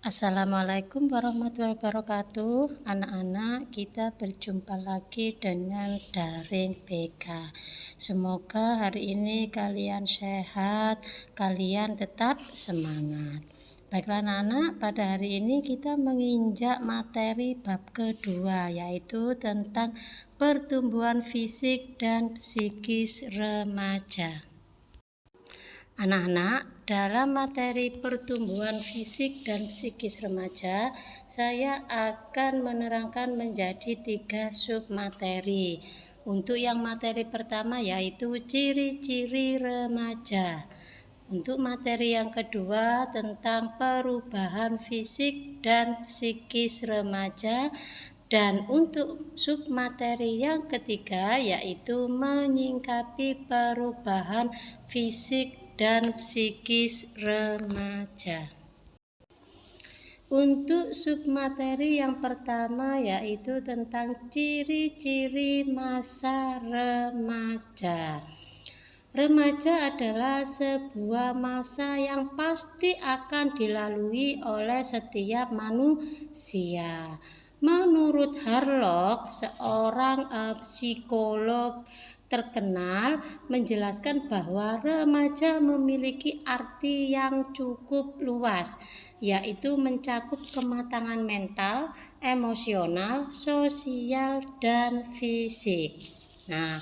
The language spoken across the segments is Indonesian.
Assalamualaikum warahmatullahi wabarakatuh. Anak-anak, kita berjumpa lagi dengan Daring BK. Semoga hari ini kalian sehat, kalian tetap semangat. Baiklah anak-anak, pada hari ini kita menginjak materi bab kedua, yaitu tentang pertumbuhan fisik dan psikis remaja. Anak-anak, dalam materi pertumbuhan fisik dan psikis remaja, saya akan menerangkan menjadi 3 submateri. Untuk yang materi pertama yaitu ciri-ciri remaja. Untuk materi yang kedua tentang perubahan fisik dan psikis remaja. Dan untuk submateri yang ketiga yaitu menyingkapi perubahan fisik dan psikis remaja. Untuk submateri yang pertama yaitu tentang ciri-ciri masa remaja. Remaja adalah sebuah masa yang pasti akan dilalui oleh setiap manusia. Menurut Harlock, seorang psikolog terkenal menjelaskan bahwa remaja memiliki arti yang cukup luas, yaitu mencakup kematangan mental, emosional, sosial, dan fisik. Nah,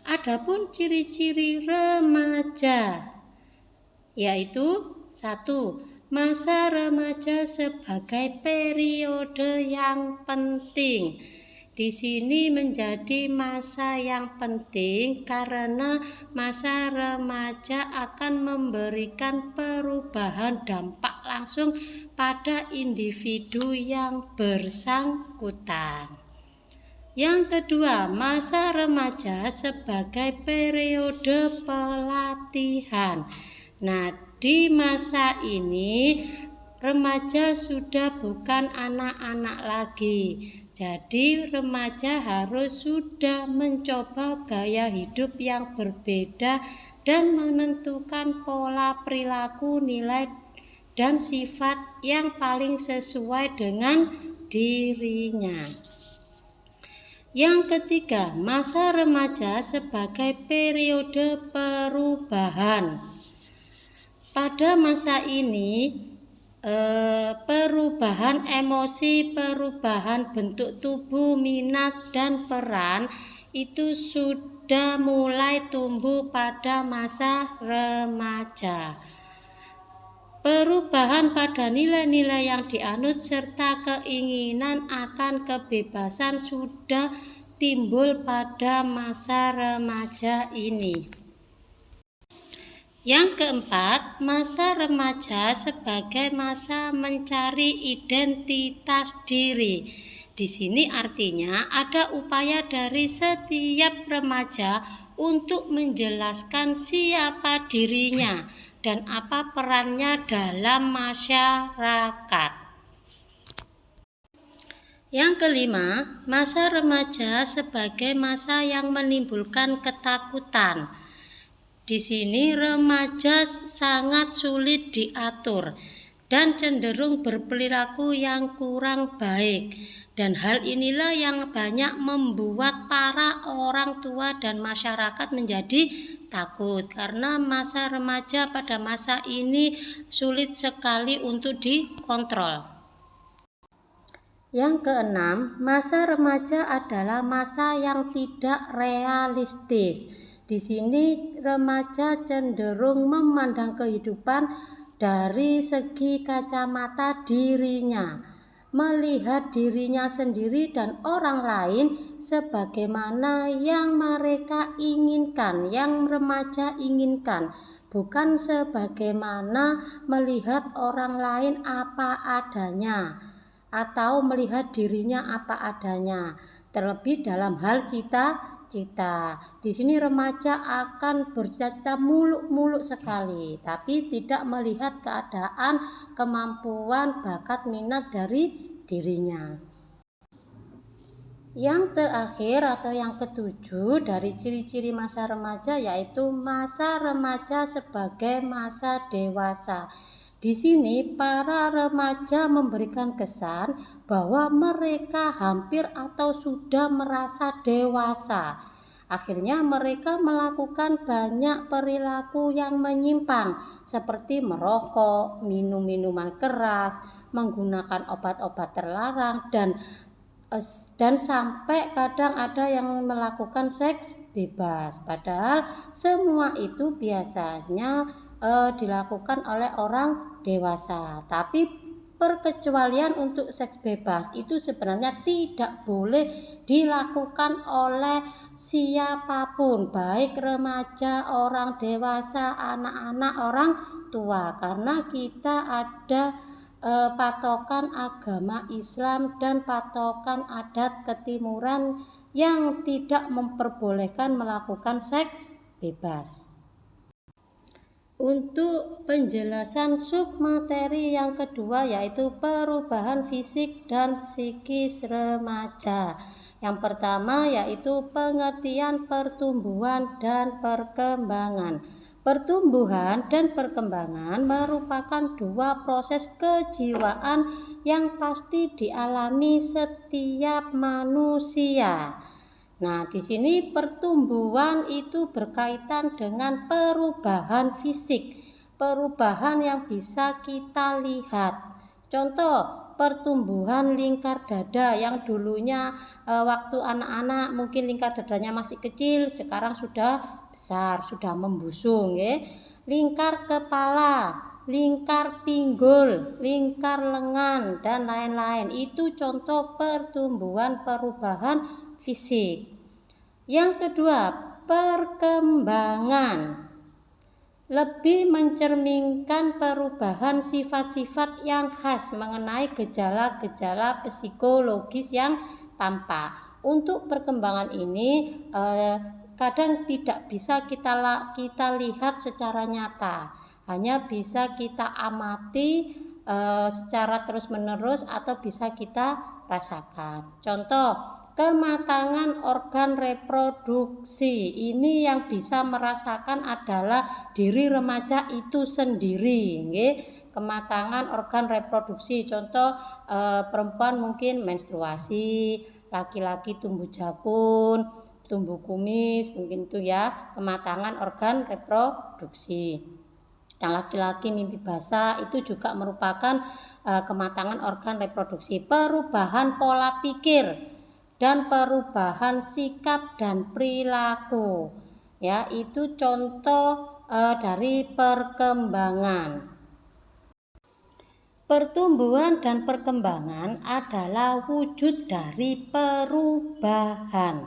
adapun ciri-ciri remaja yaitu 1. Masa remaja sebagai periode yang penting. Di sini menjadi masa yang penting karena masa remaja akan memberikan perubahan dampak langsung pada individu yang bersangkutan. Yang kedua, masa remaja sebagai periode pelatihan. Nah, di masa ini remaja sudah bukan anak-anak lagi. Jadi remaja harus sudah mencoba gaya hidup yang berbeda dan menentukan pola perilaku, nilai dan sifat yang paling sesuai dengan dirinya. Yang ketiga, masa remaja sebagai periode perubahan. Pada masa ini, perubahan emosi, perubahan bentuk tubuh, minat, dan peran itu sudah mulai tumbuh pada masa remaja. Perubahan pada nilai-nilai yang dianut serta keinginan akan kebebasan sudah timbul pada masa remaja ini. Yang keempat, masa remaja sebagai masa mencari identitas diri. Di sini artinya ada upaya dari setiap remaja untuk menjelaskan siapa dirinya dan apa perannya dalam masyarakat. Yang kelima, masa remaja sebagai masa yang menimbulkan ketakutan. Di sini remaja sangat sulit diatur dan cenderung berperilaku yang kurang baik. Dan hal inilah yang banyak membuat para orang tua dan masyarakat menjadi takut karena masa remaja pada masa ini sulit sekali untuk dikontrol. Yang keenam, masa remaja adalah masa yang tidak realistis. Di sini remaja cenderung memandang kehidupan dari segi kacamata dirinya, melihat dirinya sendiri dan orang lain sebagaimana yang mereka inginkan, yang remaja inginkan, bukan sebagaimana melihat orang lain apa adanya atau melihat dirinya apa adanya, terlebih dalam hal cita-cita. Di sini remaja akan bercita-cita muluk-muluk sekali, tapi tidak melihat keadaan, kemampuan, bakat, minat dari dirinya. Yang terakhir atau yang ketujuh dari ciri-ciri masa remaja yaitu masa remaja sebagai masa dewasa. Di sini para remaja memberikan kesan bahwa mereka hampir atau sudah merasa dewasa. Akhirnya mereka melakukan banyak perilaku yang menyimpang seperti merokok, minum minuman keras, menggunakan obat-obat terlarang dan sampai kadang ada yang melakukan seks bebas. Padahal semua itu biasanya dilakukan oleh orang dewasa. Tapi perkecualian untuk seks bebas itu sebenarnya tidak boleh dilakukan oleh siapapun, baik remaja, orang dewasa, anak-anak, orang tua, karena kita ada patokan agama Islam dan patokan adat ketimuran yang tidak memperbolehkan melakukan seks bebas. Untuk penjelasan submateri yang kedua yaitu perubahan fisik dan psikis remaja. Yang pertama yaitu pengertian pertumbuhan dan perkembangan. Pertumbuhan dan perkembangan merupakan dua proses kejiwaan yang pasti dialami setiap manusia. Nah, di sini pertumbuhan itu berkaitan dengan perubahan fisik, perubahan yang bisa kita lihat. Contoh, pertumbuhan lingkar dada yang dulunya waktu anak-anak mungkin lingkar dadanya masih kecil, sekarang sudah besar, sudah membusung, ya. Lingkar kepala, lingkar pinggul, lingkar lengan, dan lain-lain. Itu contoh pertumbuhan perubahan fisik. Yang kedua, perkembangan lebih mencerminkan perubahan sifat-sifat yang khas mengenai gejala-gejala psikologis yang tampak. Untuk perkembangan ini kadang tidak bisa kita lihat secara nyata, hanya bisa kita amati secara terus-menerus atau bisa kita rasakan. Contoh, kematangan organ reproduksi ini yang bisa merasakan adalah diri remaja itu sendiri, nggih. Kematangan organ reproduksi, contoh perempuan mungkin menstruasi, laki-laki tumbuh jakun, tumbuh kumis, mungkin itu ya kematangan organ reproduksi. Yang laki-laki mimpi basah itu juga merupakan kematangan organ reproduksi. Perubahan pola pikir dan perubahan sikap dan perilaku, ya, itu contoh dari perkembangan. Pertumbuhan dan perkembangan adalah wujud dari perubahan,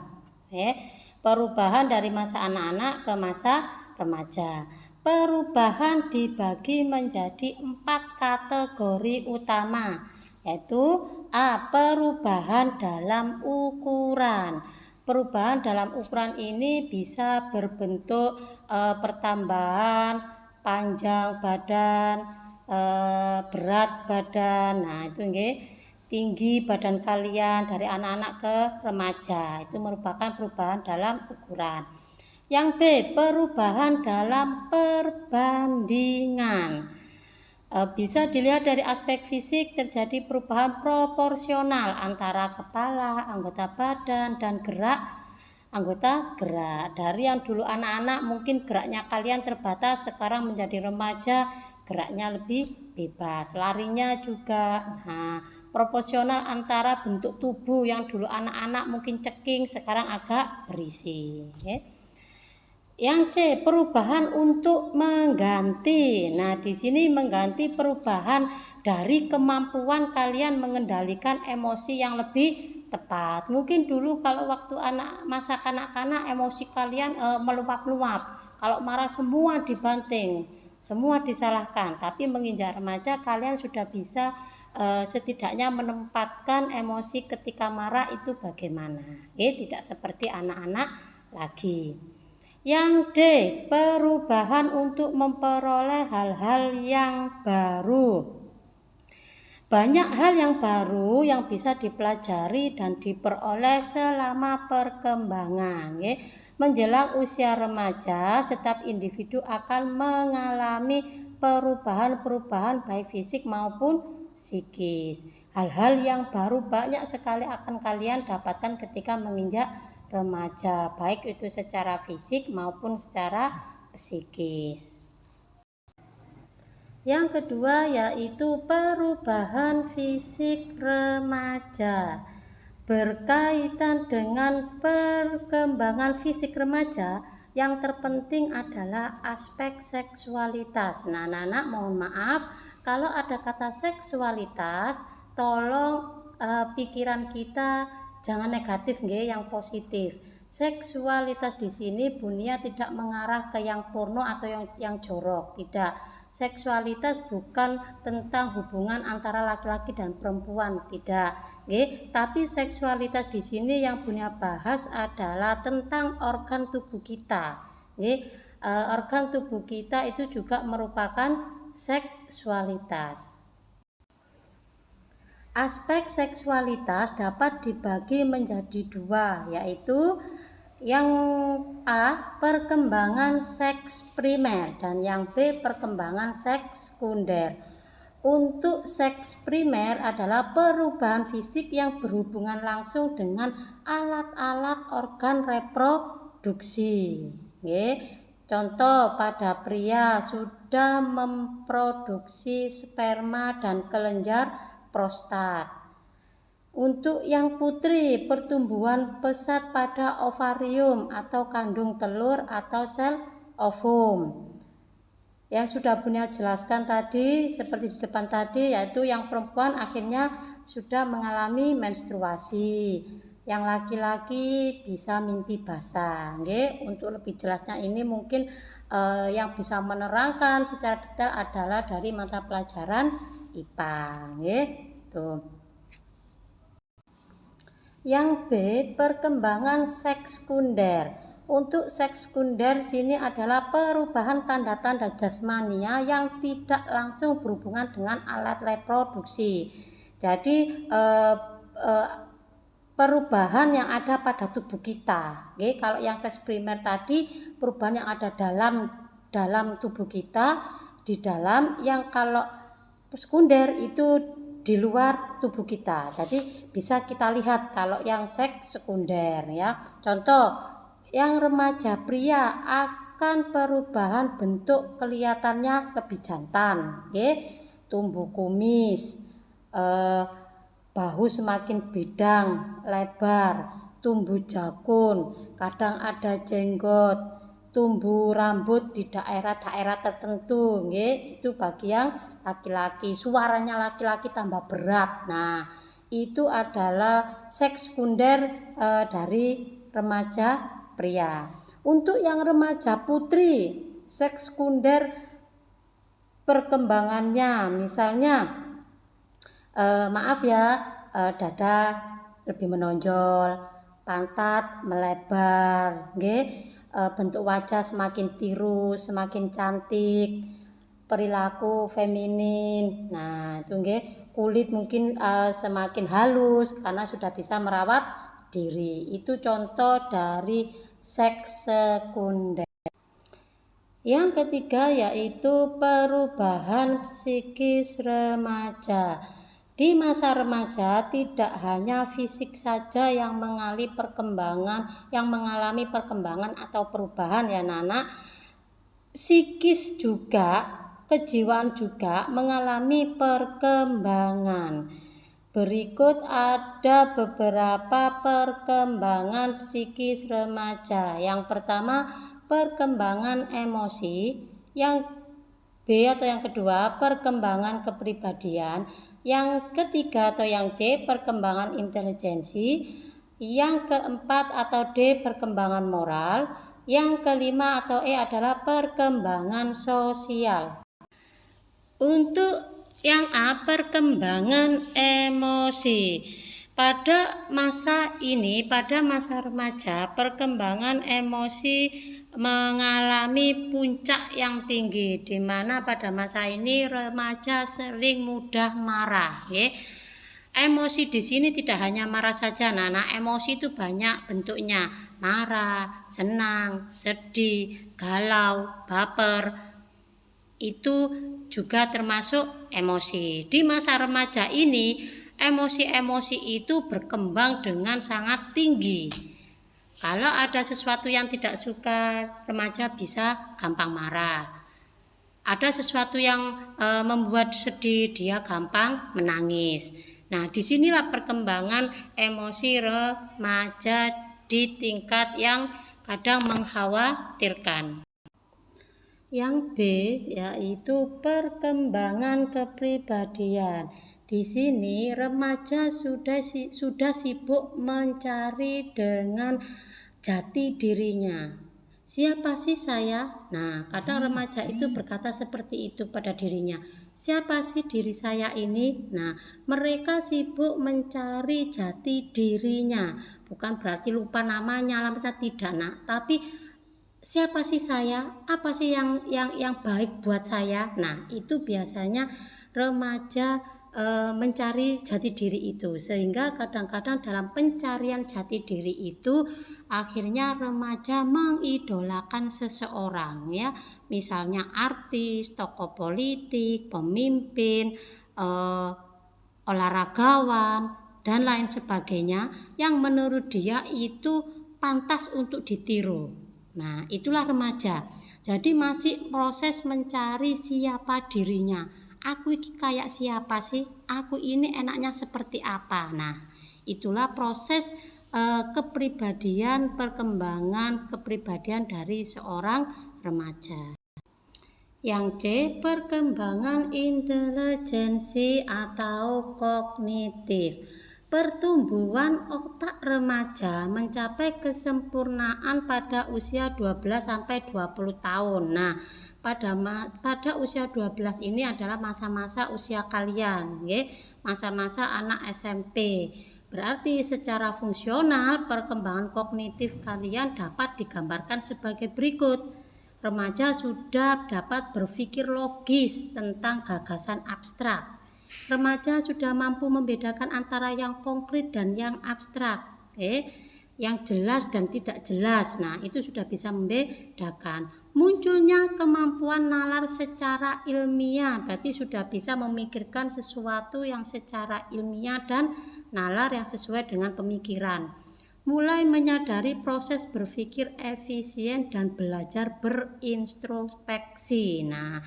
ya. Perubahan dari masa anak-anak ke masa remaja. Perubahan dibagi menjadi 4 kategori utama, yaitu A. Perubahan dalam ukuran. Perubahan dalam ukuran ini bisa berbentuk pertambahan panjang badan, berat badan. Nah, itu nggih, tinggi badan kalian dari anak-anak ke remaja. Itu merupakan perubahan dalam ukuran. Yang B, perubahan dalam perbandingan. Bisa dilihat dari aspek fisik terjadi perubahan proporsional antara kepala, anggota badan, dan anggota gerak. Dari yang dulu anak-anak mungkin geraknya kalian terbatas, sekarang menjadi remaja geraknya lebih bebas, larinya juga. Nah, proporsional antara bentuk tubuh yang dulu anak-anak mungkin ceking, sekarang agak berisi, ya. Yang C, perubahan untuk mengganti. Nah, di sini mengganti perubahan dari kemampuan kalian mengendalikan emosi yang lebih tepat. Mungkin dulu kalau waktu masa kanak-kanak emosi kalian meluap-luap. Kalau marah semua dibanting, semua disalahkan. Tapi menginjak remaja kalian sudah bisa setidaknya menempatkan emosi ketika marah itu bagaimana. Tidak seperti anak-anak lagi. Yang D, perubahan untuk memperoleh hal-hal yang baru. Banyak hal yang baru yang bisa dipelajari dan diperoleh selama perkembangan. Menjelang usia remaja, setiap individu akan mengalami perubahan-perubahan baik fisik maupun psikis. Hal-hal yang baru banyak sekali akan kalian dapatkan ketika menginjak remaja, baik itu secara fisik maupun secara psikis. Yang kedua yaitu perubahan fisik remaja. Berkaitan dengan perkembangan fisik remaja, yang terpenting adalah aspek seksualitas. Nah, anak-anak mohon maaf kalau ada kata seksualitas, tolong pikiran kita jangan negatif nggih, yang positif. Seksualitas di sini Bunia tidak mengarah ke yang porno atau yang jorok, tidak. Seksualitas bukan tentang hubungan antara laki-laki dan perempuan, tidak. Nggih, tapi seksualitas di sini yang Bunia bahas adalah tentang organ tubuh kita. Nggih, organ tubuh kita itu juga merupakan seksualitas. Aspek seksualitas dapat dibagi menjadi dua, yaitu yang A, perkembangan seks primer, dan yang B, perkembangan seks sekunder. Untuk seks primer adalah perubahan fisik yang berhubungan langsung dengan alat-alat organ reproduksi. Contoh, pada pria sudah memproduksi sperma dan kelenjar prostat. Untuk yang putri, pertumbuhan pesat pada ovarium atau kandung telur atau sel ovum. Yang sudah Bunia jelaskan tadi seperti di depan tadi, yaitu yang perempuan akhirnya sudah mengalami menstruasi. Yang laki-laki bisa mimpi basah. Untuk lebih jelasnya ini mungkin yang bisa menerangkan secara detail adalah dari mata pelajaran IPA. Tuh. Yang B, perkembangan seks sekunder. Untuk seks sekunder sini adalah perubahan tanda-tanda jasmania yang tidak langsung berhubungan dengan alat reproduksi. Jadi perubahan yang ada pada tubuh kita. Kalau yang seks primer tadi perubahan yang ada dalam tubuh kita di dalam, yang kalau sekunder itu di luar tubuh kita. Jadi bisa kita lihat kalau yang seks sekunder ya. Contoh, yang remaja pria akan perubahan bentuk kelihatannya lebih jantan, tumbuh kumis, bahu semakin bidang, lebar, tumbuh jakun, kadang ada jenggot, tumbuh rambut di daerah-daerah tertentu, itu bagi yang laki-laki. Suaranya laki-laki tambah berat. Nah, itu adalah seks sekunder dari remaja pria. Untuk yang remaja putri, seks sekunder perkembangannya misalnya dada lebih menonjol, pantat melebar, bentuk wajah semakin tirus, semakin cantik, perilaku feminin. Nah, itu kulit mungkin semakin halus karena sudah bisa merawat diri. Itu contoh dari seks sekunder. Yang ketiga yaitu perubahan psikis remaja. Di masa remaja tidak hanya fisik saja yang mengalami perkembangan atau perubahan ya anak-anak. Psikis juga, kejiwaan juga mengalami perkembangan. Berikut ada beberapa perkembangan psikis remaja. Yang pertama, perkembangan emosi. Yang B atau yang kedua, perkembangan kepribadian. Yang ketiga atau yang C, perkembangan intelijensi. Yang keempat atau D, perkembangan moral. Yang kelima atau E adalah perkembangan sosial. Untuk yang A, perkembangan emosi. Pada masa ini, pada masa remaja, perkembangan emosi mengalami puncak yang tinggi, di mana pada masa ini remaja sering mudah marah. Emosi di sini tidak hanya marah saja, nah emosi itu banyak bentuknya, marah, senang, sedih, galau, baper, itu juga termasuk emosi. Di masa remaja ini, emosi-emosi itu berkembang dengan sangat tinggi. Kalau ada sesuatu yang tidak suka, remaja bisa gampang marah. Ada sesuatu yang membuat sedih, dia gampang menangis. Nah, disinilah perkembangan emosi remaja di tingkat yang kadang mengkhawatirkan. Yang B yaitu perkembangan kepribadian. Di sini remaja sudah sibuk mencari dengan jati dirinya. Siapa sih saya? Nah, kadang remaja itu berkata seperti itu pada dirinya. Siapa sih diri saya ini? Nah, mereka sibuk mencari jati dirinya. Bukan berarti lupa namanya, alamatnya tidak, nak. Tapi siapa sih saya? Apa sih yang baik buat saya? Nah, itu biasanya remaja mencari jati diri itu, sehingga kadang-kadang dalam pencarian jati diri itu akhirnya remaja mengidolakan seseorang, ya, misalnya artis, tokoh politik, pemimpin, olahragawan dan lain sebagainya yang menurut dia itu pantas untuk ditiru. Nah, itulah remaja. Jadi masih proses mencari siapa dirinya. Aku ini kayak siapa sih? Aku ini enaknya seperti apa? Nah, itulah proses kepribadian, perkembangan kepribadian dari seorang remaja. Yang C, perkembangan intelijensi atau kognitif. Pertumbuhan otak remaja mencapai kesempurnaan pada usia 12-20 tahun. Nah, pada usia 12 ini adalah masa-masa usia kalian, masa-masa anak SMP. Berarti secara fungsional perkembangan kognitif kalian dapat digambarkan sebagai berikut. Remaja sudah dapat berpikir logis tentang gagasan abstrak. Remaja sudah mampu membedakan antara yang konkret dan yang abstrak, yang jelas dan tidak jelas. Nah, itu sudah bisa membedakan. Munculnya kemampuan nalar secara ilmiah, berarti sudah bisa memikirkan sesuatu yang secara ilmiah dan nalar yang sesuai dengan pemikiran. Mulai menyadari proses berpikir efisien dan belajar berintrospeksi. Nah,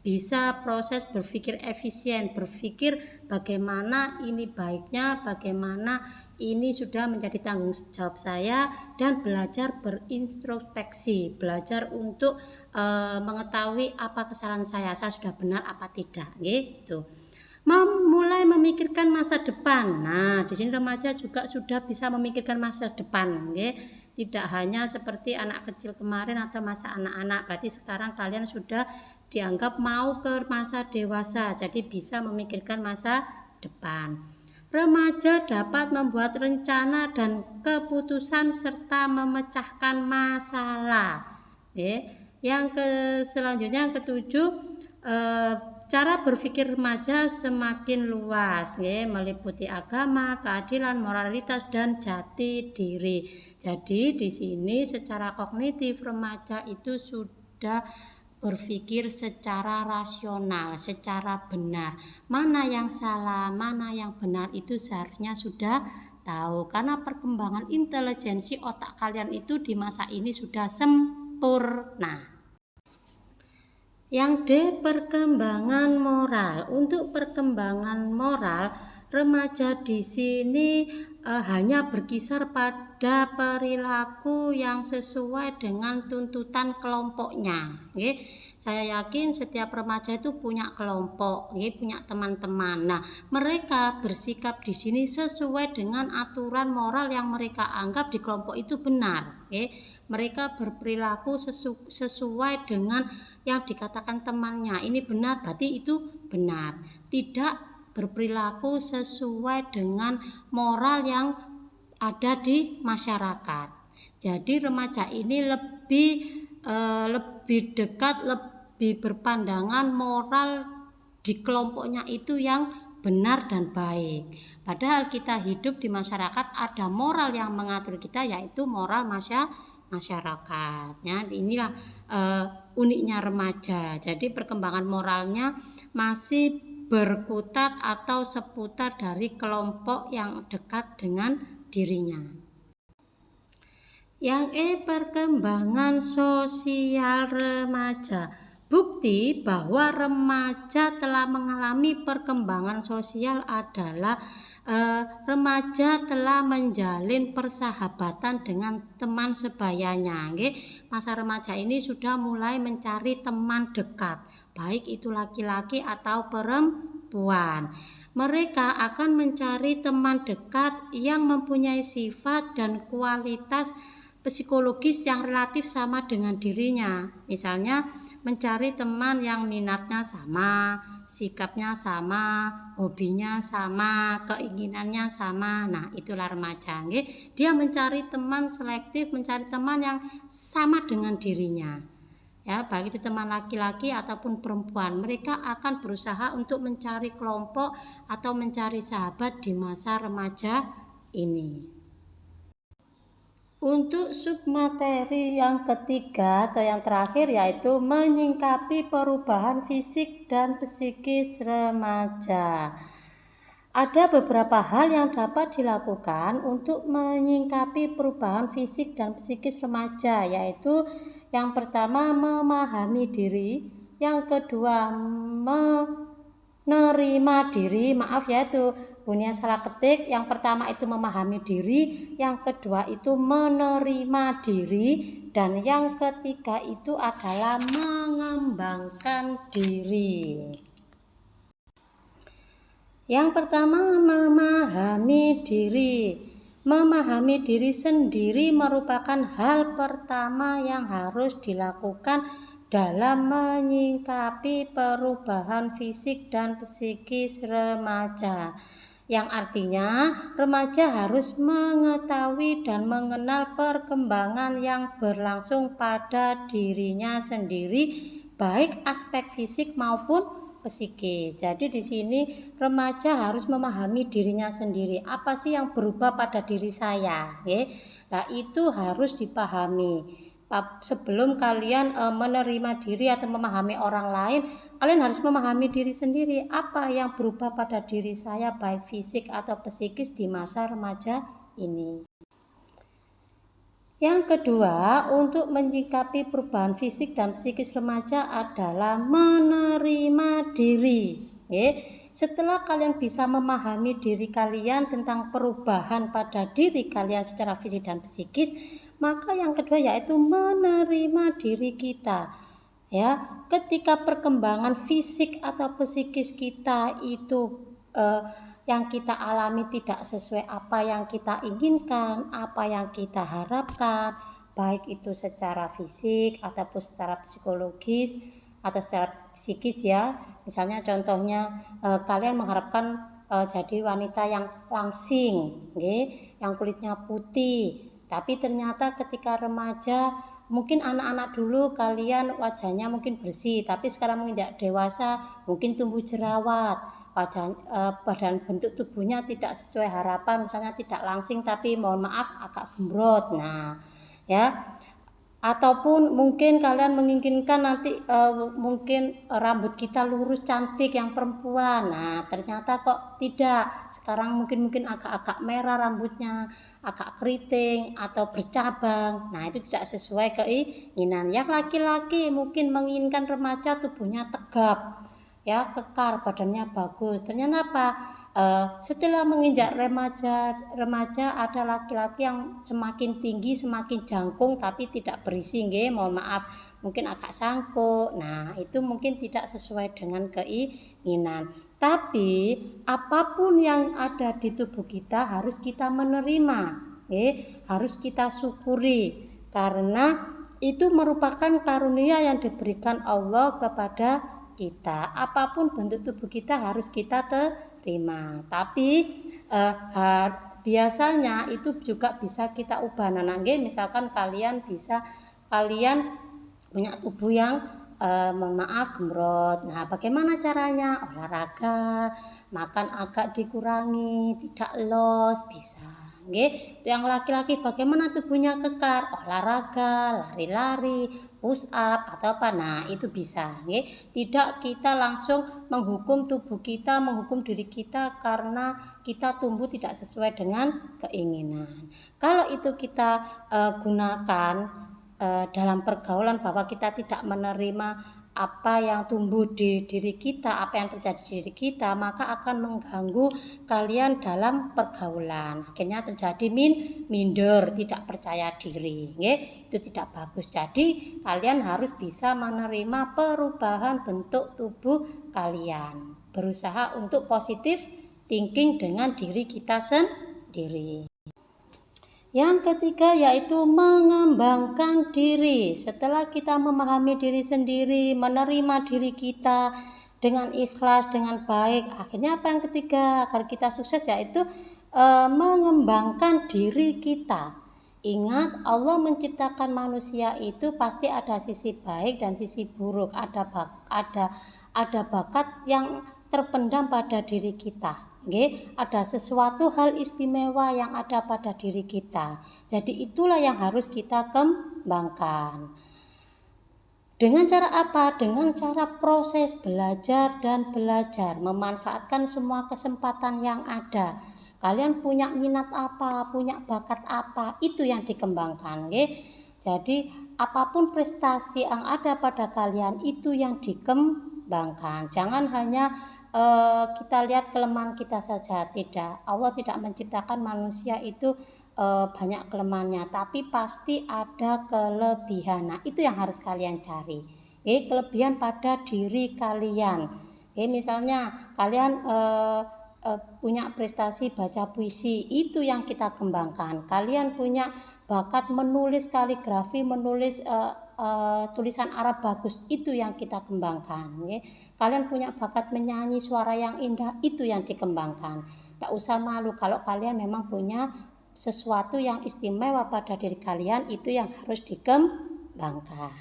bisa proses berpikir efisien, berpikir bagaimana ini baiknya, bagaimana ini sudah menjadi tanggung jawab saya, dan belajar berintrospeksi, belajar untuk mengetahui apa kesalahan saya sudah benar apa tidak, gitu. Mulai memikirkan masa depan. Nah, di sini remaja juga sudah bisa memikirkan masa depan, tidak hanya seperti anak kecil kemarin atau masa anak-anak. Berarti sekarang kalian sudah dianggap mau ke masa dewasa, jadi bisa memikirkan masa depan. Remaja dapat membuat rencana dan keputusan serta memecahkan masalah. Yang selanjutnya, yang ketujuh, cara berpikir remaja semakin luas, meliputi agama, keadilan, moralitas, dan jati diri. Jadi di sini secara kognitif remaja itu sudah berpikir secara rasional, secara benar. Mana yang salah, mana yang benar itu seharusnya sudah tahu, karena perkembangan intelijensi otak kalian itu di masa ini sudah sempurna. Yang D, perkembangan moral. Untuk perkembangan moral, remaja di sini hanya berkisar pada perilaku yang sesuai dengan tuntutan kelompoknya. Saya yakin setiap remaja itu punya kelompok, punya teman-teman. Nah, mereka bersikap di sini sesuai dengan aturan moral yang mereka anggap di kelompok itu benar. Mereka berperilaku sesuai dengan yang dikatakan temannya. Ini benar, berarti itu benar. Tidak berperilaku sesuai dengan moral yang ada di masyarakat. Jadi remaja ini lebih dekat, lebih berpandangan moral di kelompoknya itu yang benar dan baik. Padahal kita hidup di masyarakat, ada moral yang mengatur kita, yaitu moral masyarakat. masyarakatnya. Inilah uniknya remaja. Jadi perkembangan moralnya masih berkutat atau seputar dari kelompok yang dekat dengan dirinya. Yang perkembangan sosial remaja. Bukti bahwa remaja telah mengalami perkembangan sosial adalah remaja telah menjalin persahabatan dengan teman sebayanya. Masa remaja ini sudah mulai mencari teman dekat, baik itu laki-laki atau perempuan. Mereka akan mencari teman dekat yang mempunyai sifat dan kualitas psikologis yang relatif sama dengan dirinya. Misalnya mencari teman yang minatnya sama, sikapnya sama, hobinya sama, keinginannya sama. Nah, itulah remaja. Dia mencari teman selektif, mencari teman yang sama dengan dirinya. Ya, baik itu teman laki-laki ataupun perempuan. Mereka akan berusaha untuk mencari kelompok atau mencari sahabat di masa remaja ini. Untuk submateri yang ketiga atau yang terakhir yaitu menyingkapi perubahan fisik dan psikis remaja. Ada beberapa hal yang dapat dilakukan untuk menyingkapi perubahan fisik dan psikis remaja, yaitu yang pertama memahami diri, yang kedua menerima diri, itu bunyinya salah ketik. Yang pertama itu memahami diri, yang kedua itu menerima diri, dan yang ketiga itu adalah mengembangkan diri. Yang pertama memahami diri. Memahami diri sendiri merupakan hal pertama yang harus dilakukan dalam menyingkapi perubahan fisik dan psikis remaja, yang artinya remaja harus mengetahui dan mengenal perkembangan yang berlangsung pada dirinya sendiri, baik aspek fisik maupun psikis. Jadi di sini remaja harus memahami dirinya sendiri. Apa sih yang berubah pada diri saya? Nah, itu harus dipahami. Sebelum kalian menerima diri atau memahami orang lain, kalian harus memahami diri sendiri. Apa yang berubah pada diri saya baik fisik atau psikis di masa remaja ini. Yang kedua, untuk menyikapi perubahan fisik dan psikis remaja adalah menerima diri. Setelah kalian bisa memahami diri kalian tentang perubahan pada diri kalian secara fisik dan psikis, maka yang kedua yaitu menerima diri kita. Ya, ketika perkembangan fisik atau psikis kita itu yang kita alami tidak sesuai apa yang kita inginkan, apa yang kita harapkan, baik itu secara fisik ataupun secara psikologis atau secara psikis ya. Misalnya contohnya kalian mengharapkan jadi wanita yang langsing, yang kulitnya putih, tapi ternyata ketika remaja, mungkin anak-anak dulu kalian wajahnya mungkin bersih, tapi sekarang menginjak dewasa mungkin tumbuh jerawat, wajah badan bentuk tubuhnya tidak sesuai harapan, misalnya tidak langsing tapi mohon maaf agak gembrot. Nah, ya. Ataupun mungkin kalian menginginkan nanti mungkin rambut kita lurus cantik yang perempuan. Nah, ternyata kok tidak. Sekarang mungkin agak-agak merah rambutnya, agak keriting atau bercabang. Nah, itu tidak sesuai keinginan. Yang laki-laki mungkin menginginkan remaja tubuhnya tegap, ya, kekar, badannya bagus. Ternyata apa? Setelah menginjak remaja ada laki-laki yang semakin tinggi, semakin jangkung tapi tidak berisi, mohon maaf, mungkin agak sangkuk. Nah, itu mungkin tidak sesuai dengan keinginan. Tapi apapun yang ada di tubuh kita harus kita menerima, harus kita syukuri, karena itu merupakan karunia yang diberikan Allah kepada kita. Apapun bentuk tubuh kita harus kita terima. Tapi biasanya itu juga bisa kita ubah. Nah, misalkan kalian punya tubuh yang mohon maaf gembrot. Nah, bagaimana caranya? Olahraga, makan agak dikurangi, tidak los, bisa. Nggih, yang laki-laki bagaimana tubuhnya kekar? Olahraga, lari-lari, push up atau apa? Nah, itu bisa, nggih. Tidak kita langsung menghukum tubuh kita, menghukum diri kita karena kita tumbuh tidak sesuai dengan keinginan. Kalau itu kita gunakan dalam pergaulan bahwa kita tidak menerima apa yang tumbuh di diri kita, apa yang terjadi di diri kita, maka akan mengganggu kalian dalam pergaulan. Akhirnya terjadi minder, tidak percaya diri. Itu tidak bagus. Jadi kalian harus bisa menerima perubahan bentuk tubuh kalian. Berusaha untuk positif thinking dengan diri kita sendiri. Yang ketiga yaitu mengembangkan diri. Setelah kita memahami diri sendiri, menerima diri kita dengan ikhlas, dengan baik, akhirnya apa yang ketiga? Agar kita sukses yaitu mengembangkan diri kita. Ingat, Allah menciptakan manusia itu pasti ada sisi baik dan sisi buruk, ada bakat yang terpendam pada diri kita. Ada sesuatu hal istimewa yang ada pada diri kita. Jadi itulah yang harus kita kembangkan. Dengan cara apa? Dengan cara proses belajar dan belajar, memanfaatkan semua kesempatan yang ada. Kalian punya minat apa, punya bakat apa, itu yang dikembangkan. Jadi apapun prestasi yang ada pada kalian itu yang dikembangkan. Jangan hanya kita lihat kelemahan kita saja, tidak. Allah tidak menciptakan manusia itu banyak kelemahannya, tapi pasti ada kelebihan. Nah, itu yang harus kalian cari. Kelebihan pada diri kalian. Misalnya kalian punya prestasi baca puisi, itu yang kita kembangkan. Kalian punya bakat menulis kaligrafi, menulis tulisan Arab bagus, itu yang kita kembangkan. Kalian punya bakat menyanyi suara yang indah, itu yang dikembangkan. Tidak usah malu kalau kalian memang punya sesuatu yang istimewa pada diri kalian, itu yang harus dikembangkan.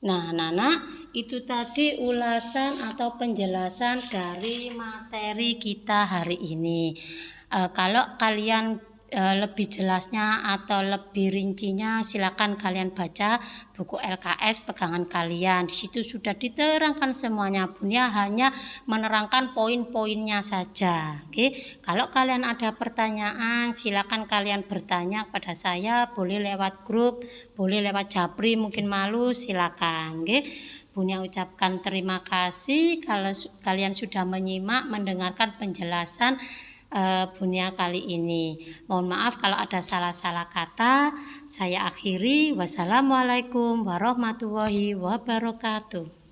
Nah, anak-anak, itu tadi ulasan atau penjelasan dari materi kita hari ini. Kalau kalian lebih jelasnya atau lebih rincinya, silakan kalian baca buku LKS pegangan kalian. Di situ sudah diterangkan semuanya. Bunya hanya menerangkan poin-poinnya saja. Kalau kalian ada pertanyaan, silakan kalian bertanya pada saya. Boleh lewat grup, boleh lewat Japri, mungkin malu, silakan. Bunya ucapkan terima kasih kalau kalian sudah menyimak, mendengarkan penjelasan Bunya kali ini. Mohon maaf kalau ada salah-salah kata. Saya akhiri. Wassalamualaikum warahmatullahi wabarakatuh.